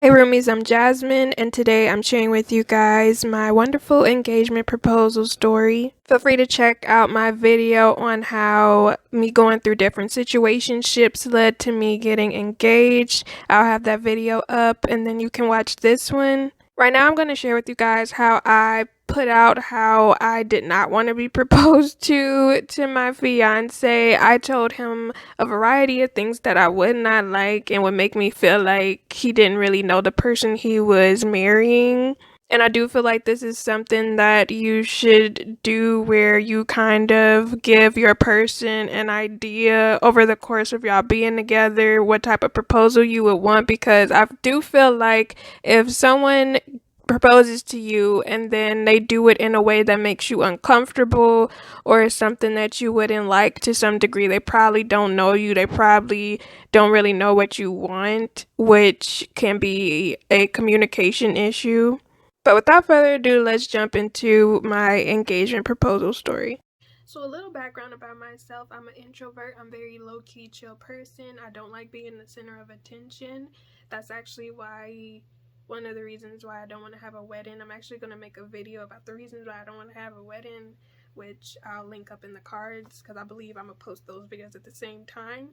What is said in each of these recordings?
Hey roomies, I'm Jasmine, and today I'm sharing with you guys my wonderful engagement proposal story. Feel free to check out my video on how me going through different situationships led to me getting engaged. I'll have that video up, and then you can watch this one. Right now, I'm going to share with you guys how I put out how I did not want to be proposed to my fiance. I told him a variety of things that I would not like and would make me feel like he didn't really know the person he was marrying. And I do feel like this is something that you should do where you kind of give your person an idea over the course of y'all being together, what type of proposal you would want. Because I do feel like if someone proposes to you and then they do it in a way that makes you uncomfortable or something that you wouldn't like to some degree, they probably don't know you. They probably don't really know what you want, which can be a communication issue. But without further ado, let's jump into my engagement proposal story. So, a little background about myself. I'm an introvert. I'm a very low key, chill person. I don't like being the center of attention. That's actually why one of the reasons why I don't want to have a wedding. I'm actually going to make a video about the reasons why I don't want to have a wedding, which I'll link up in the cards because I believe I'm going to post those videos at the same time.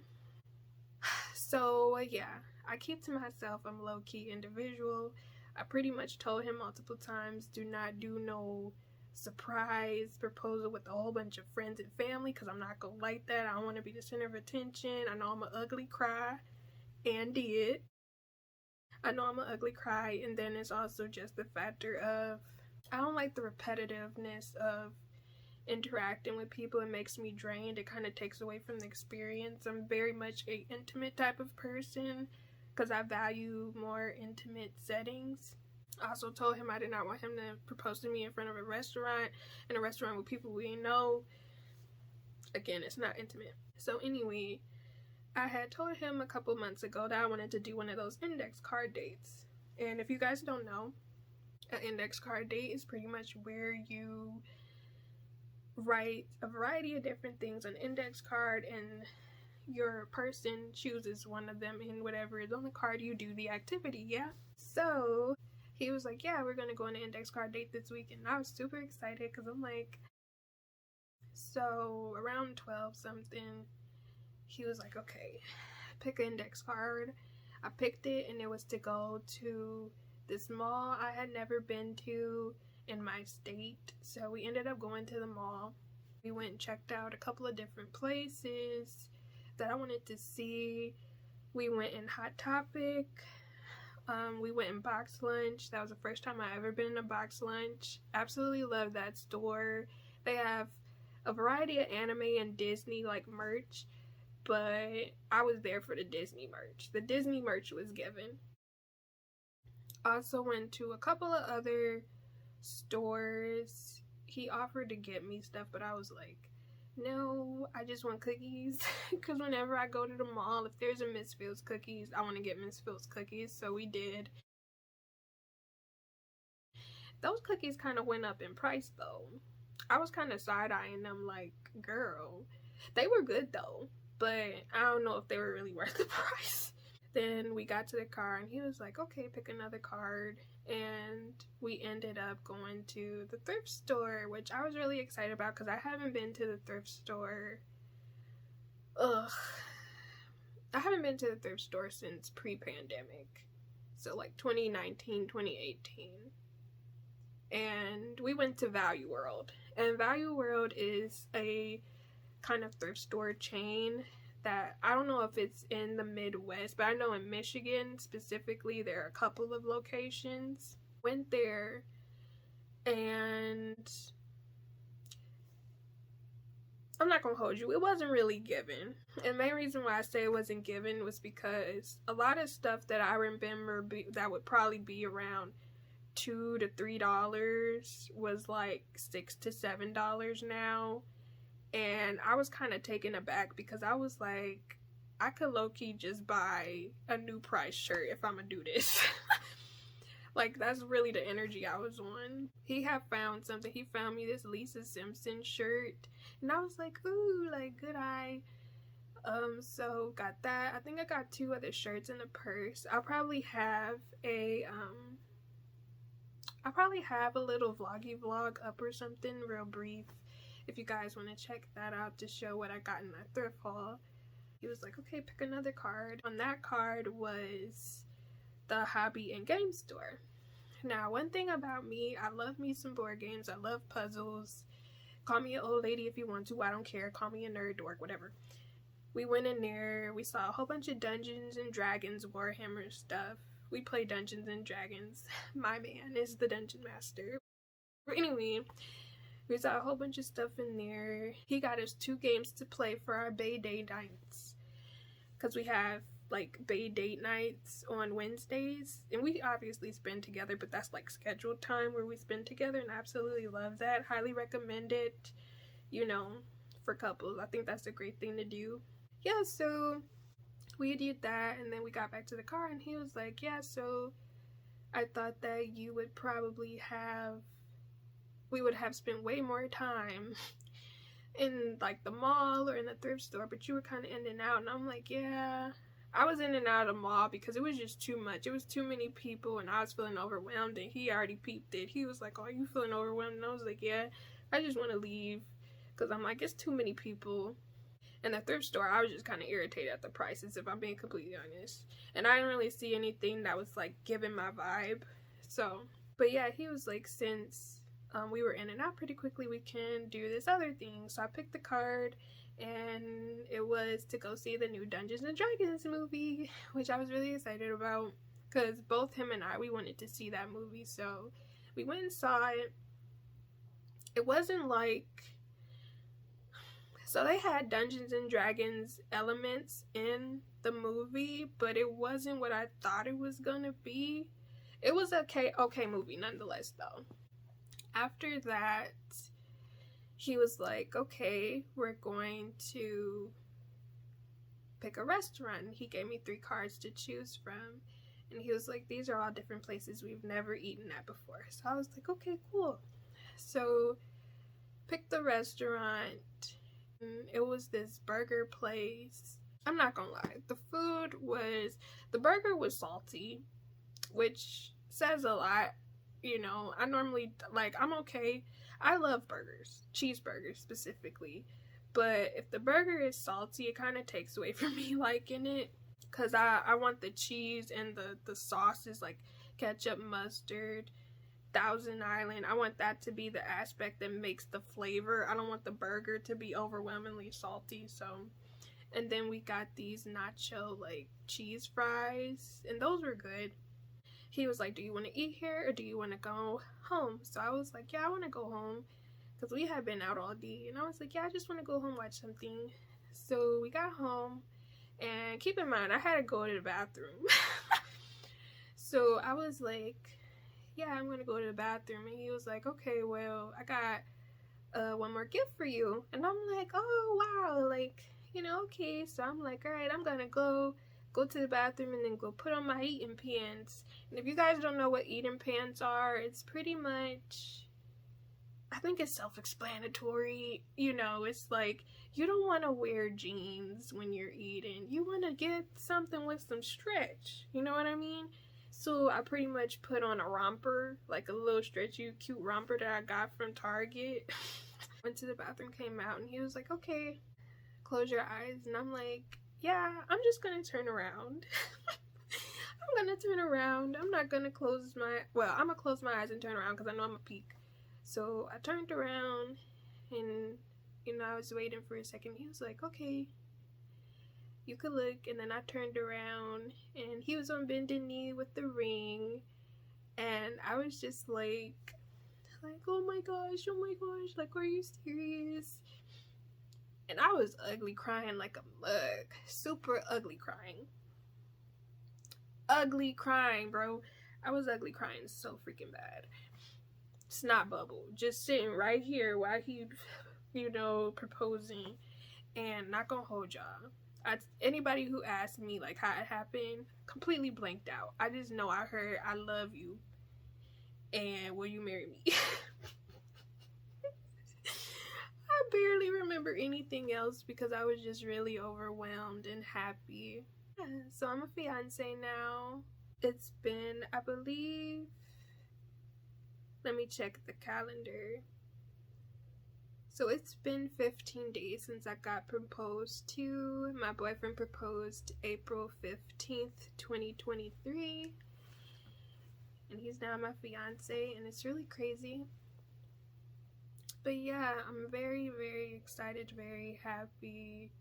So, yeah, I keep to myself. I'm a low key individual. I pretty much told him multiple times, do not do no surprise proposal with a whole bunch of friends and family because I'm not gonna like that. I don't want to be the center of attention. I know I'm an ugly cry and did. I know I'm an ugly cry, and then it's also just the factor of I don't like the repetitiveness of interacting with people. It makes me drained. It kind of takes away from the experience. I'm very much a intimate type of person because I value more intimate settings. I also told him I did not want him to propose to me in front of a restaurant, in a restaurant with people we know. Again, it's not intimate. So anyway, I had told him a couple months ago that I wanted to do one of those index card dates. And if you guys don't know, an index card date is pretty much where you write a variety of different things on an index card, and your person chooses one of them, and whatever is on the card, you do the activity. Yeah. So he was like, yeah, we're gonna go on an index card date this week, and I was super excited because I'm like, so around 12 something, he was like, okay, pick an index card. I picked it, and it was to go to this mall I had never been to in my state. So we ended up going to the mall. We went and checked out a couple of different places that I wanted to see. We went in Hot Topic. We went in Box Lunch. That was the first time I ever been in a Box Lunch. Absolutely love that store. They have a variety of anime and Disney like merch, but I was there for the Disney merch. The Disney merch was given. Also went to a couple of other stores. He offered to get me stuff, but I was like, no, I just want cookies. Because whenever I go to the mall, if there's a Miss Fields cookies, I want to get Miss Fields cookies. So we did. Those cookies kind of went up in price though. I was kind of side eyeing them like, girl. They were good though, but I don't know if they were really worth the price. Then we got to the car and he was like, okay, pick another card. And we ended up going to the thrift store, which I was really excited about because I haven't been to the thrift store. Ugh. I haven't been to the thrift store since pre-pandemic. So like 2019, 2018. And we went to Value World. And Value World is a kind of thrift store chain that I don't know if it's in the Midwest, but I know in Michigan specifically there are a couple of locations. Went there and I'm not gonna hold you, it wasn't really given. And the main reason why I say it wasn't given was because a lot of stuff that I remember that would probably be around $2 to $3 was like $6 to $7 now. And I was kind of taken aback because I was like, I could low-key just buy a new price shirt if I'm gonna do this. Like, that's really the energy I was on. He had found something. He found me this Lisa Simpson shirt. And I was like, ooh, like, good eye. So got that. I think I got 2 other shirts and a purse. I'll probably have a little vloggy vlog up or something real brief if you guys want to check that out to show what I got in that thrift haul. He was like, okay, pick another card. On that card was the hobby and game store. Now, one thing about me, I love me some board games. I love puzzles. Call me an old lady if you want to. I don't care. Call me a nerd, dork, whatever. We went in there. We saw a whole bunch of Dungeons and Dragons, Warhammer stuff. We play Dungeons and Dragons. My man is the dungeon master. But anyway, we saw a whole bunch of stuff in there. He got us 2 games to play for our Bay Day nights. Because we have like Bay date nights on Wednesdays. And we obviously spend together, but that's like scheduled time where we spend together. And I absolutely love that. Highly recommend it, you know, for couples. I think that's a great thing to do. Yeah, so we did that, and then we got back to the car, and he was like, yeah, so I thought that we would have spent way more time in like the mall or in the thrift store, but you were kind of in and out. And I'm like, yeah, I was in and out of the mall because it was just too much. It was too many people, and I was feeling overwhelmed, and he already peeped it. He was like, oh, are you feeling overwhelmed? And I was like, yeah, I just want to leave because I'm like, it's too many people. In the thrift store, I was just kind of irritated at the prices, if I'm being completely honest. And I didn't really see anything that was like giving my vibe. So, but yeah, he was like, since we were in and out pretty quickly, we can do this other thing. So I picked the card, and it was to go see the new Dungeons and Dragons movie, which I was really excited about because both him and I, we wanted to see that movie. So we went and saw it. It wasn't like... So they had Dungeons and Dragons elements in the movie, but it wasn't what I thought it was gonna be. It was okay movie nonetheless though. After that, he was like, okay, we're going to pick a restaurant. He gave me 3 cards to choose from, and he was like, these are all different places we've never eaten at before. So I was like, okay, cool. So picked the restaurant. It was this burger place. I'm not gonna lie, the burger was salty, which says a lot. You know, I normally, like, I'm okay. I love burgers, cheeseburgers specifically, but if the burger is salty, it kind of takes away from me liking it, because I want the cheese and the sauces, like ketchup, mustard, Thousand Island. I want that to be the aspect that makes the flavor. I don't want the burger to be overwhelmingly salty. So, and then we got these nacho like cheese fries, and those were good. He was like, do you want to eat here or do you want to go home? So I was like, yeah, I want to go home because we had been out all day. And I was like, yeah, I just want to go home, watch something. So we got home, and keep in mind, I had to go to the bathroom. So I was like, yeah, I'm gonna go to the bathroom. And he was like, okay, well, I got one more gift for you. And I'm like, oh wow, like, you know, okay. So I'm like, all right, I'm gonna go to the bathroom and then go put on my eating pants. And if you guys don't know what eating pants are, it's pretty much, I think it's self-explanatory. You know, it's like, you don't want to wear jeans when you're eating. You want to get something with some stretch. You know what I mean? So I pretty much put on a romper, like a little stretchy, cute romper that I got from Target. Went to the bathroom, came out, and he was like, okay, close your eyes. And I'm like, yeah, I'm just gonna turn around. I'm gonna turn around. I'm not gonna close my, well, I'm gonna close my eyes and turn around because I know I'm gonna peek. So I turned around, and, you know, I was waiting for a second. He was like, okay, you could look. And then I turned around, and he was on bended knee with the ring, and I was just like, oh my gosh, like, are you serious? And I was ugly crying like a mug. Super ugly crying. Ugly crying, bro. I was ugly crying so freaking bad. Snot bubble. Just sitting right here while he, you know, proposing. And not gonna hold y'all. Anybody who asked me like how it happened, completely blanked out. I just know I heard, I love you, and will you marry me? I barely remember anything else because I was just really overwhelmed and happy. Yeah, so I'm a fiance now. It's been, I believe, let me check the calendar. So it's been 15 days since I got proposed to. My boyfriend proposed April 15th, 2023. And he's now my fiance, and it's really crazy. But yeah, I'm very, very excited, very happy.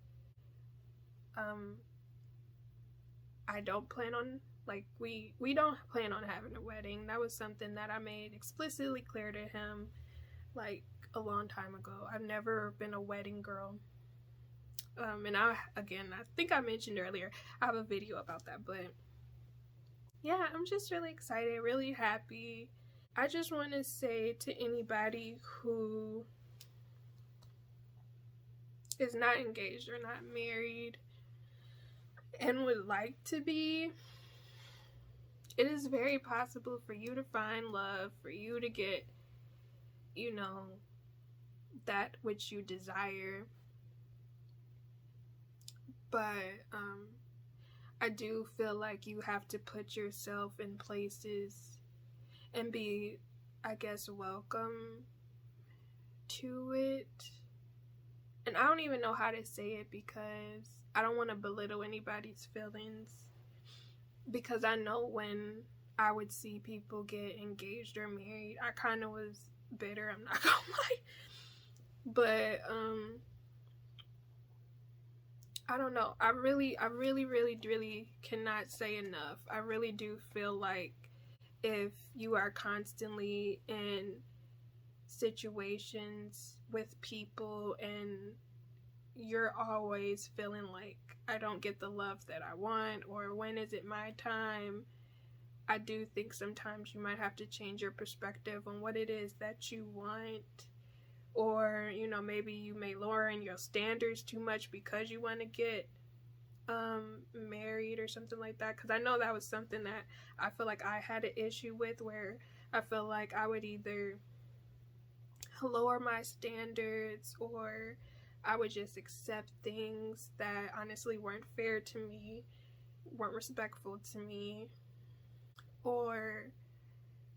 I don't plan on, like, we don't plan on having a wedding. That was something that I made explicitly clear to him, like, a long time ago. I've never been a wedding girl. And I think I mentioned earlier, I have a video about that, but yeah, I'm just really excited, really happy. I just want to say to anybody who is not engaged or not married and would like to be, it is very possible for you to find love, for you to get, you know, that which you desire. But I do feel like you have to put yourself in places and be, I guess, welcome to it. And I don't even know how to say it because I don't want to belittle anybody's feelings. Because I know when I would see people get engaged or married, I kind of was bitter, I'm not gonna lie. But I don't know. I really cannot say enough. I really do feel like if you are constantly in situations with people and you're always feeling like I don't get the love that I want, or when is it my time, I do think sometimes you might have to change your perspective on what it is that you want. Or, you know, maybe you may lower in your standards too much because you want to get married or something like that. Because I know that was something that I feel like I had an issue with, where I feel like I would either lower my standards or I would just accept things that honestly weren't fair to me, weren't respectful to me. Or,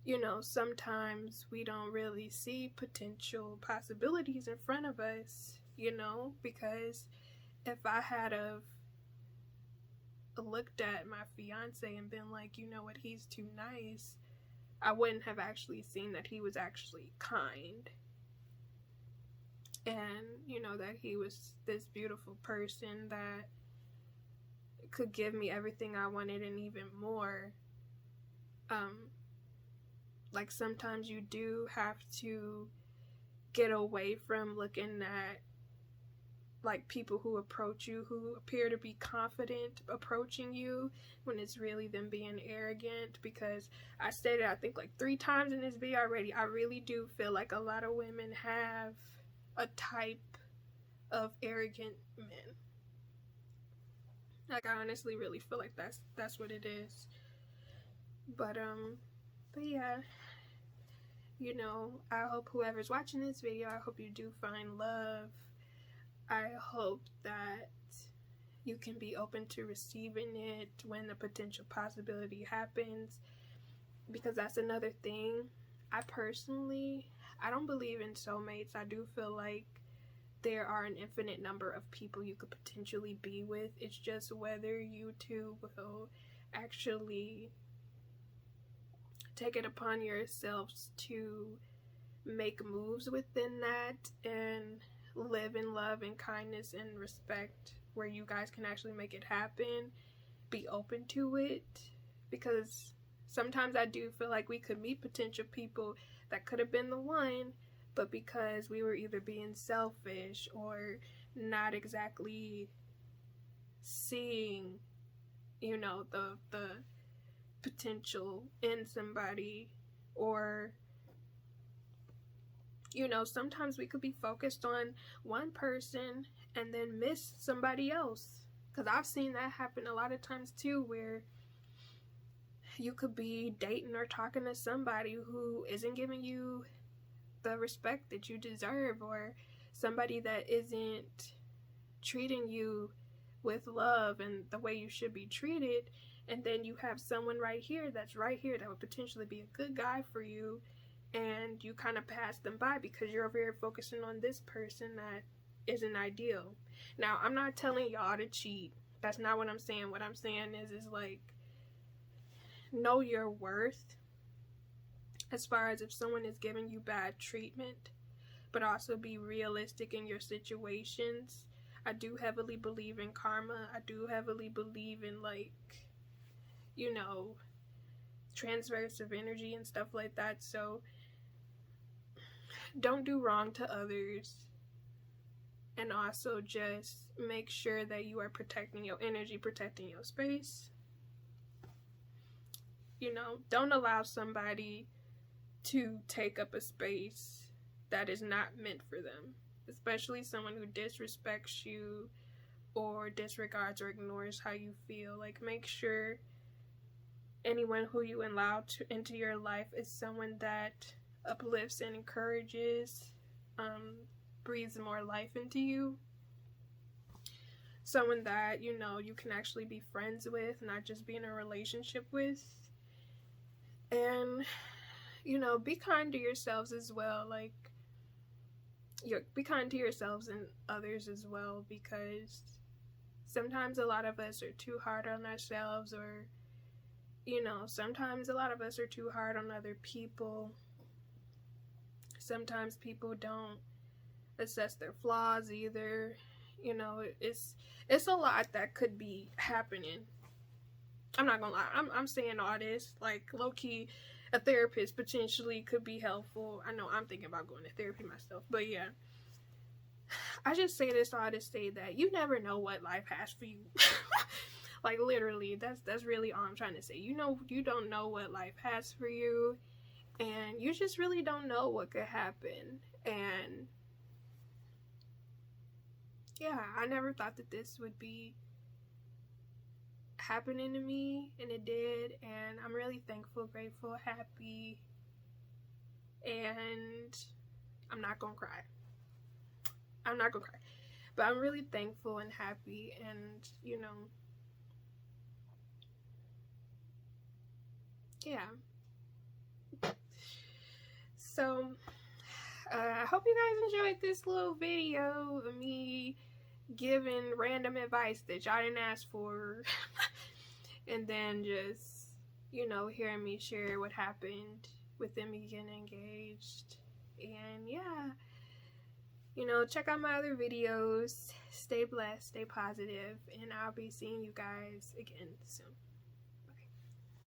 you know, sometimes we don't really see potential possibilities in front of us, you know, because if I had of looked at my fiance and been like, you know what, he's too nice, I wouldn't have actually seen that he was actually kind. And, you know, that he was this beautiful person that could give me everything I wanted and even more. Like sometimes you do have to get away from looking at like people who approach you who appear to be confident approaching you when it's really them being arrogant. Because I stated, I think like 3 times in this video already, I really do feel like a lot of women have a type of arrogant men. Like I honestly really feel like that's what it is. But yeah, you know, I hope whoever's watching this video, I hope you do find love. I hope that you can be open to receiving it when the potential possibility happens, because that's another thing. I don't believe in soulmates. I do feel like there are an infinite number of people you could potentially be with. It's just whether you two will actually take it upon yourselves to make moves within that and live in love and kindness and respect, where you guys can actually make it happen. Be open to it, because sometimes I do feel like we could meet potential people that could have been the one, but because we were either being selfish or not exactly seeing, you know, the potential in somebody, or, you know, sometimes we could be focused on one person and then miss somebody else. Because I've seen that happen a lot of times too, where you could be dating or talking to somebody who isn't giving you the respect that you deserve, or somebody that isn't treating you with love and the way you should be treated, and then you have someone right here that's right here that would potentially be a good guy for you, and you kind of pass them by because you're over here focusing on this person that isn't ideal. Now, I'm not telling y'all to cheat. That's not what I'm saying. What I'm saying is like, know your worth as far as if someone is giving you bad treatment, but also be realistic in your situations. I do heavily believe in karma. I do heavily believe in, like, you know, transverse of energy and stuff like that. So don't do wrong to others, and also just make sure that you are protecting your energy, protecting your space. You know, don't allow somebody to take up a space that is not meant for them, especially someone who disrespects you or disregards or ignores how you feel. Like, make sure anyone who you allow into your life is someone that uplifts and encourages, breathes more life into you, someone that, you know, you can actually be friends with, not just be in a relationship with. And, you know, be kind to yourselves as well. Like, be kind to yourselves and others as well, because sometimes a lot of us are too hard on ourselves, or, you know, sometimes a lot of us are too hard on other people. Sometimes people don't assess their flaws either. You know, it's a lot that could be happening. I'm not gonna lie, I'm saying all this, like, low-key, a therapist potentially could be helpful. I know I'm thinking about going to therapy myself, but yeah. I just say this all to say that you never know what life has for you. Like, literally, that's really all I'm trying to say. You know, you don't know what life has for you, and you just really don't know what could happen. And yeah, I never thought that this would be happening to me, and it did. And I'm really thankful, grateful, happy, and I'm not gonna cry. I'm not gonna cry, but I'm really thankful and happy. And, you know, yeah. So I hope you guys enjoyed this little video of me giving random advice that y'all didn't ask for. And then just, you know, hearing me share what happened with them getting engaged. And yeah, you know, check out my other videos. Stay blessed, stay positive, and I'll be seeing you guys again soon.